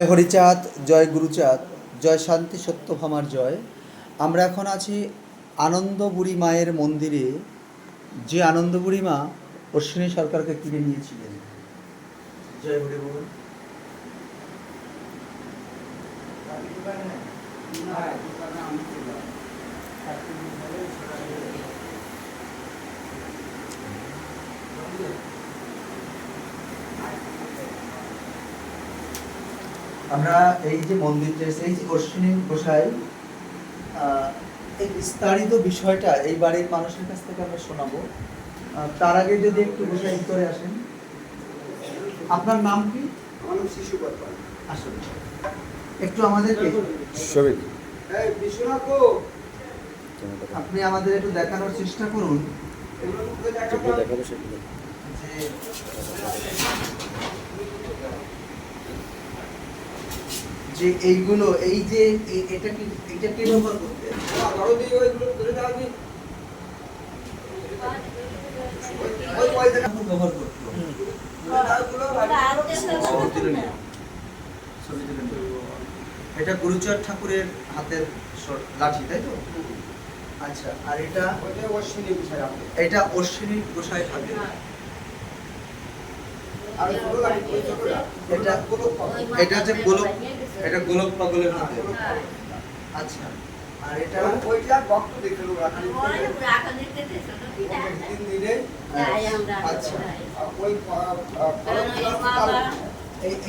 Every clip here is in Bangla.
জয় হরিচাঁদ, জয় গুরুচাঁদ, জয় শান্তি সত্যভামার জয়। আমরা এখন আছি আনন্দবুড়ি মায়ের মন্দিরে, যে আনন্দবুড়ি মা অশ্বিনী সরকারকে কিনে নিয়েছিলেন। জয় হরি বল। আমরা এই যে মন্দিরটা, এই যে অশ্বিনী গোসাই, এই বিস্তারিত বিষয়টা এই বাড়ির মানুষের কাছ থেকে আমরা শোনাবো। তার আগে যদি একটু গোসাই ভিতরে আসেন। আপনার নাম কি? আমার নাম শিশু বর্মা। আসুন একটু আমাদেরকে আপনি আমাদের একটু দেখানোর চেষ্টা করুন যে এইগুলো, এই যে এটা কি, এটা কি ব্যবহার করতে ব্যবহার করতো? এটা গুরুচাঁদ ঠাকুরের হাতের লাঠি, তাই তো? আচ্ছা, আর এটা অশ্বিনী গোসাই হাতে। এটা অশ্বিনী গোসাই হাতে। আর এটা এটা যে গোলক, এটা গোলক পাগলের হাতে। আচ্ছা, আর এটা ওইটা ভক্ত দেখলো রাখালি তিন দিনে। আচ্ছা, ওই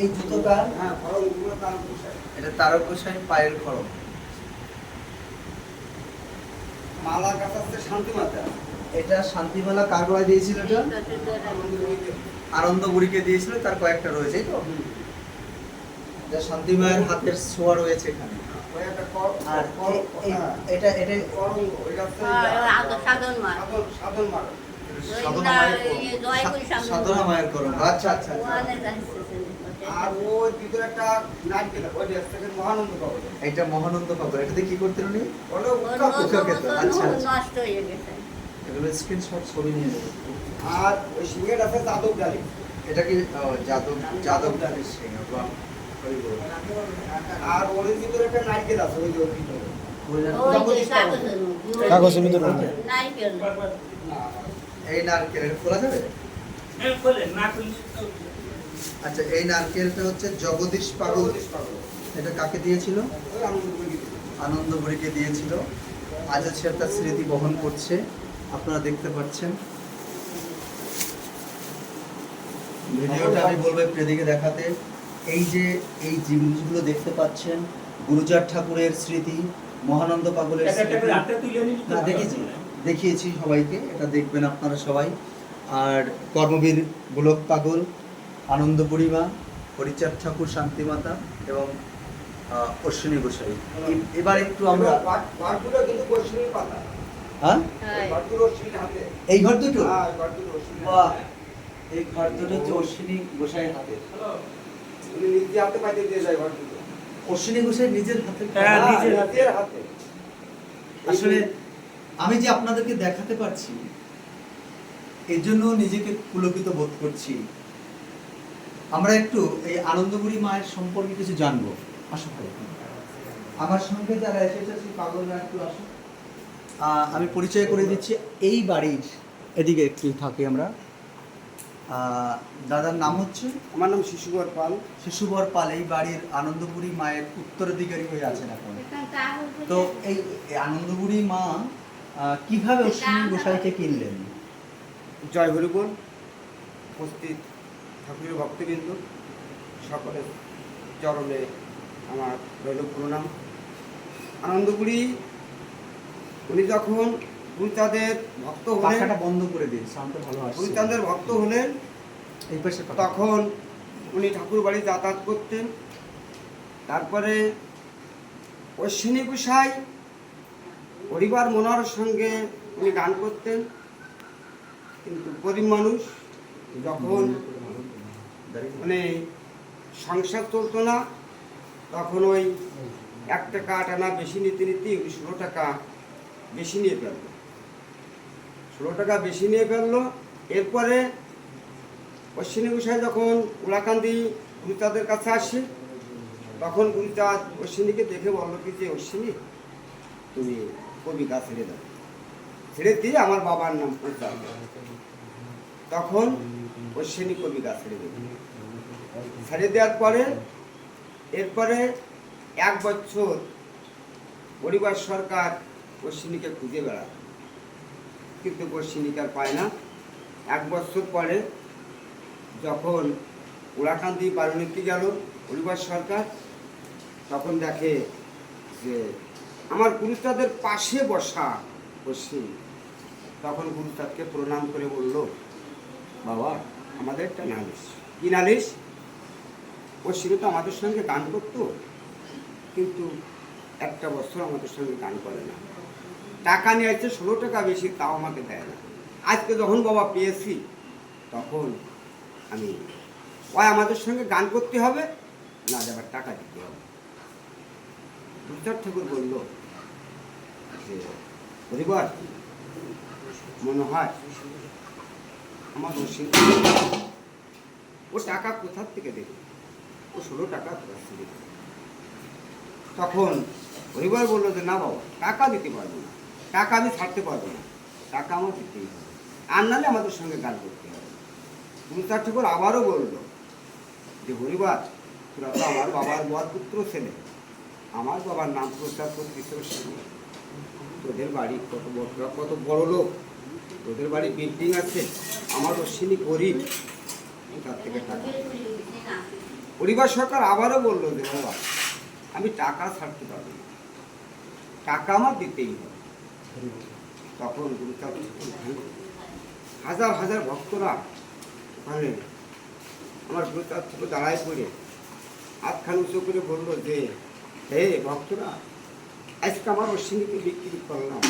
এই জুতোটা, হ্যাঁ ফরমগুলো তার গোসাই। এটা তারক গোসাই পায়ের খড়ম। মালা কাছে শান্তি মাতা। এটা শান্তিমালা কার গলায় দিয়েছিল? এটা আনন্দবুড়িকে দিয়েছিল, তার কয়েকটা রয়েছে তো। এটা শান্তিমায়ের হাতের ছোঁয়া রয়েছে এখানে। আর এটা এটা সাধনা মায়ের করম। আচ্ছা আচ্ছা। আর ওই ভিতরে একটা নারকেল, ওই থেকে মহানন্দ পাবো। এটা মহানন্দ পাবো। এটাতে কি করতে উনি? বলো আচ্ছা নষ্ট হয়ে গেছে। এগুলো স্ক্রিনশট ছবি নিয়ে নেব। আর ওই সিংহের আছে যাদব ডালি। এটা কি যাদব ডালির সিংহ? বাহ, হরি বল। আর ওর ভিতরে একটা নারকেল আছে, ওই যে ওর ভিতরে কাগজের ভিতরে এই নারকেল এটা খোলা যাবে? আচ্ছা, এই নারকেলটা হচ্ছে জগদীশ পাগল। এটা কাকে দিয়েছিল? আনন্দবুড়িকে দিয়েছিল। আজ সে তার স্মৃতি বহন করছে, আপনারা দেখতে পাচ্ছেন। ভিডিওটা আমি বলবো একটু এদিকে দেখাতে। এই যে এই জিনিসগুলো দেখতে পাচ্ছেন, গুরুচাঁদ ঠাকুরের স্মৃতি, মহানন্দ পাগলের স্মৃতি। না, দেখিয়েছি সবাইকে, এটা দেখবেন আপনারা সবাই। আর কর্মবীর গোলক পাগল, আনন্দবুড়ি মা, হরিচাঁদ ঠাকুর, শান্তিমাতা এবং অশ্বিনী গোসাই। এবার একটু আমরা হ্যাঁ এই ঘর দুটো, বাহ, এই ঘর দুটো হচ্ছে অশ্বিনী গোসাইয়ের হাতে। অশ্বিনী গোসাই নিজের হাতে। আসলে আমি যে আপনাদেরকে দেখাতে পারছি, এর জন্য নিজেকে পুলকিত বোধ করছি। আমরা একটু এই আনন্দবুড়ি মায়ের সম্পর্কে কিছু জানবো। আসো ভাই, আমার সঙ্গে যারা এসেছে পাগলরা একটু আসো। আমি পরিচয় করে দিচ্ছি। এই বাড়ির এদিকে একটু থাকি আমরা। দাদার নাম হচ্ছে? আমার নাম শিশুবর পাল। শিশুবর পাল এই বাড়ির আনন্দবুড়ি মায়ের উত্তরাধিকারী হয়ে আছেন এখন। তো এই আনন্দবুড়ি মা কিভাবে অশ্বিনী গোসাইকে কিনলেন? জয় হরিবোল। উপস্থিত ঠাকুরের ভক্তবৃন্দ সকলের চরণে আমার রইল প্রণাম। আনন্দবুড়ি উনি যখন গুরুচাঁদের ভক্ত হলেন, বন্ধ করে দিন, সাউন্ডটা ভালো আসছে। গুরুচাঁদের ভক্ত হলেন, এই পাশে তখন উনি ঠাকুর বাড়ি যাতায়াত করতেন। তারপরে অশ্বিনী গোসাই পরিবার মনোহর সঙ্গে উনি গান করতেন। কিন্তু গরিব মানুষ, যখন মানে সংসার চলতো না, তখন ওই 1 টাকা 8 আনা বেশি নিতে নিতে 16 টাকা বেশি নিয়ে ফেলল। 16 টাকা বেশি নিয়ে ফেললো। এরপরে অশ্বিনী গোসাই যখন উলাকান্দি গুরুচাঁদের কাছে আসে, তখন গুরুচাঁদ অশ্বিনীকে দেখে বললো কি যে অশ্বিনী তুমি কবিতা ছেড়ে দাও, ছেড়ে দিয়ে আমার বাবার নাম প্রচার করো। তখন অশ্বিনী কবিতা ছেড়ে দেবে। ছেড়ে দেওয়ার পরে এরপরে 1 বছর পরিবার সরকার অশ্বিনীকে খুঁজে বেড়ায়, কিন্তু অশ্বিনীকে আর পায় না। 1 বছর পরে যখন ওরাকান্দি বারুণীতে গেল পরিবার সরকার, তখন দেখে যে আমার গুরুচাঁদের পাশে বসা অশ্বিনী। তখন গুরুচাঁদকে প্রণাম করে বলল, বাবা আমাদের একটা নালিশ। কি নালিশ? অশ্বিনী তো আমাদের সঙ্গে গান করতো, কিন্তু 1 বছর আমাদের সঙ্গে গান করে না। টাকা নিয়ে আসছে 16 টাকা বেশি, তাও আমাকে দেয় না। আজকে যখন বাবা পেয়েছি তখন আমি ওই আমাদের সঙ্গে গান করতে হবে, না যাবার টাকা দিতে হবে। গুরুচাঁদ ঠাকুর বলল যে পরিবার মনে হয় আমার অশ্বিনী ও টাকা কোথার থেকে দেবে, ও 16 টাকা কোথা দেবে। তখন পরিবার বললো যে না বাবা টাকা দিতে পারবো না, টাকা আমি ছাড়তে পারবো না, টাকা আমার দিতেই হবে, আর নাহলে আমাদের সঙ্গে গান করতে হবে। গুরুচাঁদ ঠাকুর আবারও বললো যে পরিবার তোরা তো আমার বাবার বরপুত্র ছেলে, আমার বাবার নাম প্রচার করতেছে অশ্বিনী, তোদের বাড়ি কত বড় লোক, তোদের বাড়ি বিল্ডিং আছে, আমার অশ্বিনী গরিব, তার থেকে টাকা। পরিবার সরকার আবারও বললো যে বাবা আমি টাকা ছাড়তে পারবো না, টাকা আমার দিতেই হবে। তখন গুরুচাঁদ হাজার হাজার ভক্তরা ওখানে আমার গুরুচাঁদ থেকে দাঁড়ায় পড়ে হাতখান উঁচু করে বললো যে হে ভক্তরা, আজকে আমার অশ্বিনীকে বিক্রি করলাম,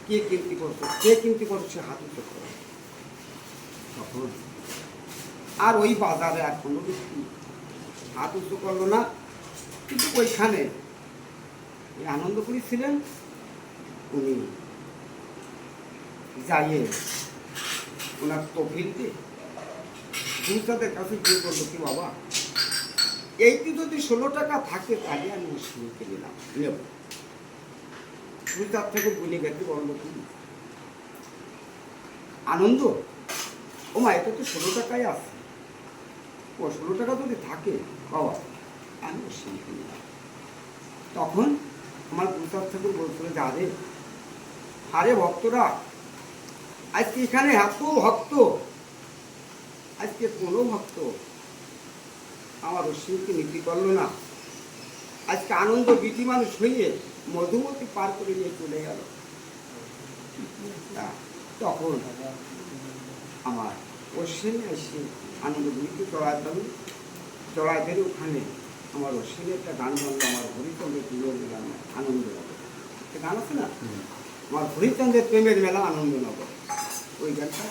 কে কিনতে করছো, কে কিনতে করছে, হাত উঁচু করো। তখন আর ওই বাজারে আর কোনো ব্যক্তি হাত উঁচু করলো না, কিন্তু ওইখানে আনন্দপুরী ছিলেন, উনি যাইয়ে ওনার তহবিল দিয়ে গুরুচাঁদের কাছে গিয়ে বললো কি বাবা এইটি যদি 16 টাকা থাকে তাহলে আমি অশ্বিনীকে নিলাম নেব। গুরুচাঁদ থেকে গুলি গেছে বললো কি আনন্দ, ও মা এটা তো 16 টাকাই আছে, ও 16 টাকা যদি থাকে বাবা আমি অশ্বিনীকে নিলাম। তখন আমার গুরুচাঁদ ঠাকুর বলছিল যে আরে ভক্তরা, আজকে এখানে এত ভক্ত, আজকে কোনো ভক্ত আমার অশ্বিনীকে নীতি করলো না, আজকে আনন্দ বিটি মানুষ হয়ে মধুমতি পার করে নিয়ে চলে গেল। তখন আমার অশ্বিনী এসে আনন্দ বিটি চড়াই ধরে ওখানে আমার অশ্বিনী একটা গান বানলো, আমার হরিচন্দ্রের প্রেমের মেলা আনন্দনগর, একটা গান আছে না, আমার হরিচন্দ্রের প্রেমের মেলা আনন্দনগর, ওই গানটা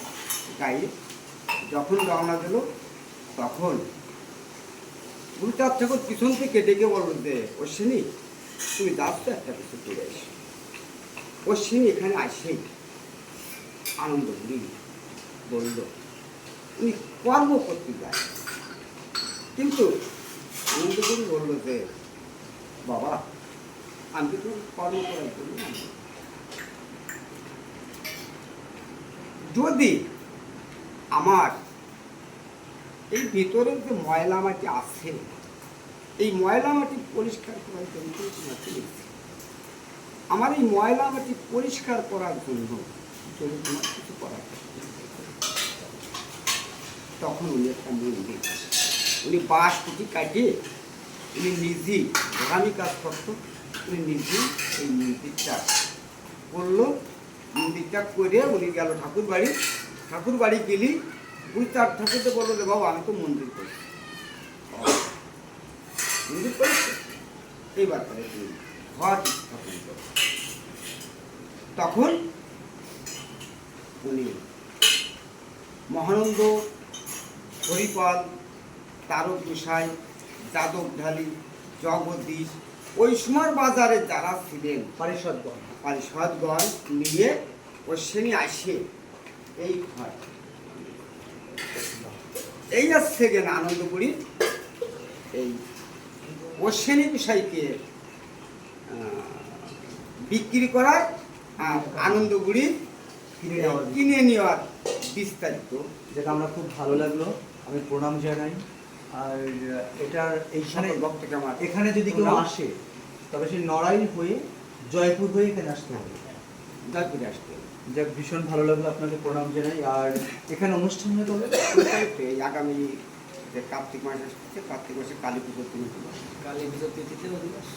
গাইয়ে যখন রওনা দিল তখন গুরুচাঁদ ঠাকুর পিছন থেকে ডেকে বলল যে অশ্বিনী তুমি যাচ্ছ একটা কিছু করে এসো। অশ্বিনী এখানে আসেই আনন্দপুরী বলল উনি কর্ম করতে যায়, কিন্তু আনন্দপুরী বলল যে বাবা আমি তো কর্ম করার জন্য যদি আমার এই ভিতরের যে ময়লা মাটি আছে এই ময়লা মাটি পরিষ্কার করার জন্য তোমাকে লিখছি, আমার এই ময়লা মাটি পরিষ্কার করার জন্য যদি তোমার কিছু করার, তখন উনি একটা মন্দির, উনি বাঁশ কুটি কাটিয়ে উনি নিজেই আগামী কাজ করতো, উনি নিজেই এই মন্দিরটা করলো। মন্দিরটা করে উনি গেল ঠাকুর বাড়ি গেলি গুরুচাঁদ ঠাকুরকে বললো যে বাবা আমি তো মন্দির করছি, মন্দির করেছে এইবার করে তুমি ঘর স্থাপন করো। তখন উনি মহানন্দ, হরিপাল, তারক গোসাই, যাদব ঢালি, জগদীশ, ওই সময় বাজারে যারা ছিলেন পারিষদগণ নিয়ে অশ্বিনী আসে এই ঘর, এই আসছে গেন আনন্দপুরী এই অশ্বিনী গোসাইকে বিক্রি করায় আর আনন্দগুড়ি কিনে নেওয়ার বিস্তারিত। যেটা আমরা খুব ভালো লাগলো, আমি প্রণাম জানাই। আর এটার এইখানে ভক্তকে আমার এখানে যদি কেউ প্রণাম। আসে তবে সে নড়াইল হয়ে জয়পুর হয়ে এখানে আসতে হবে। জয়পুরে আসতে যাক, ভীষণ ভালো লাগলো, আপনাকে প্রণাম জানাই। আর এখানে অনুষ্ঠান হয়ে তবে এই আগামী যে কার্তিক মাস আসছে, কার্তিক মাসে কালী পুজোর দিন কালী পুজোর তিথিতে অধিবাস।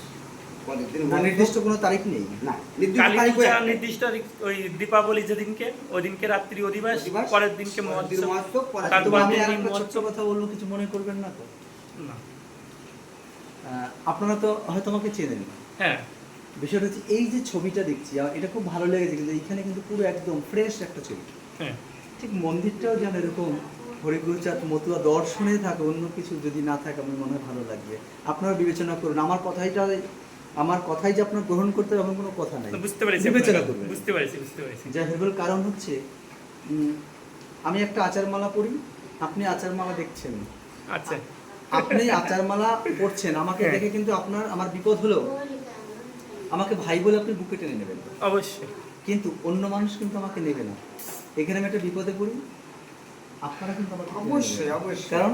পরের দিন নির্দিষ্ট কোনো তারিখ নেই। না, নির্দিষ্ট কালী তারিখ পূজা হয়ে নির্দিষ্ট ওই দীপাবলি যেদিনকে ওই দিনকে রাত্রি অধিবাস, অধিবাস, পরের দিনকে পরের দিন মহোৎসব। মহোৎসব, পরের তারপর দিন আমি দিন আর একটা মহোৎসব। ছোট্ট কথা বলবো, কিছু মনে করবেন না তো? না। আপনারা তো হয়তো আমাকে চেনেন। হ্যাঁ, বিষয়টা হচ্ছে এই যে ছবিটা দেখছি, আমার এটা খুব ভালো লেগেছে, কিন্তু এইখানে কিন্তু পুরো একদম ফ্রেশ একটা ছবি। হ্যাঁ। ঠিক মন্দিরটাও যেন এরকম হরিগুরুচাঁদ মতুয়া দর্শনে থাকে, অন্য কিছু যদি না থাকে আমার মনে হয় ভালো লাগবে। আপনারা বিবেচনা করুন, আমার কথাই যে আপনার গ্রহণ করতে হবে এমন কোনো কথা নাই, বুঝতে পেরেছি, বিবেচনা করবেন। বুঝতে পেরেছি, বুঝতে পেরেছি। যাই হোক, কারণ হচ্ছে আমি একটা আচারমালা পরি, আপনি আচারমালা দেখছেন, আচ্ছা, আপনি আচারমালা পড়ছেন, আমাকে হ্যাঁ। দেখে কিন্তু আমার বিপদ হলেও আমাকে ভাই বলে আপনি বুকে টেনে নেবেন, অবশ্যই। কিন্তু অন্য মানুষ কিন্তু আমাকে নেবে না। এখানে আমি একটা বিপদে পড়ি, আপনারা কিন্তু আমাকে টেনে অবশ্যই, নেবেন। অবশ্যই। কারণ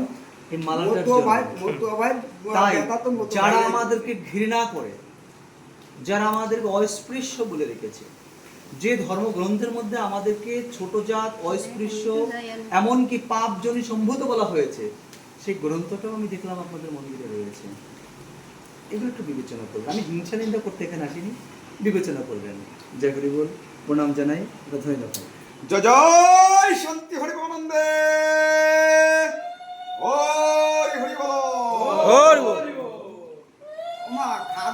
এই মালাটার মতুয়া ভাই, জন্য। মতুয়া ভাই, তাই বেতা তো মতুয়া যারা ভাই। আমাদেরকে ঘৃণা করে, যারা আমাদেরকে অস্পৃশ্য বলে রেখেছে, যে ধর্মগ্রন্থের মধ্যে আমাদেরকে ছোট জাত, অস্পৃশ্য, এমনকি পাপজনী সম্ভূত বলা হয়েছে, সেই গ্রন্থটাও আমি দেখলাম আপনাদের মন্দিরে রয়েছে। এগুলো একটু বিবেচনা করবেন। আমি হিংসা নিন্দা করতে এখানে আসিনি, বিবেচনা করবেন। জয় হরি বল, প্রণাম জানাই, ধন্যবাদ। জয় জয় শান্তি হরি আনন্দে, হরি হরি বল। হরি বল। মা খাওয়া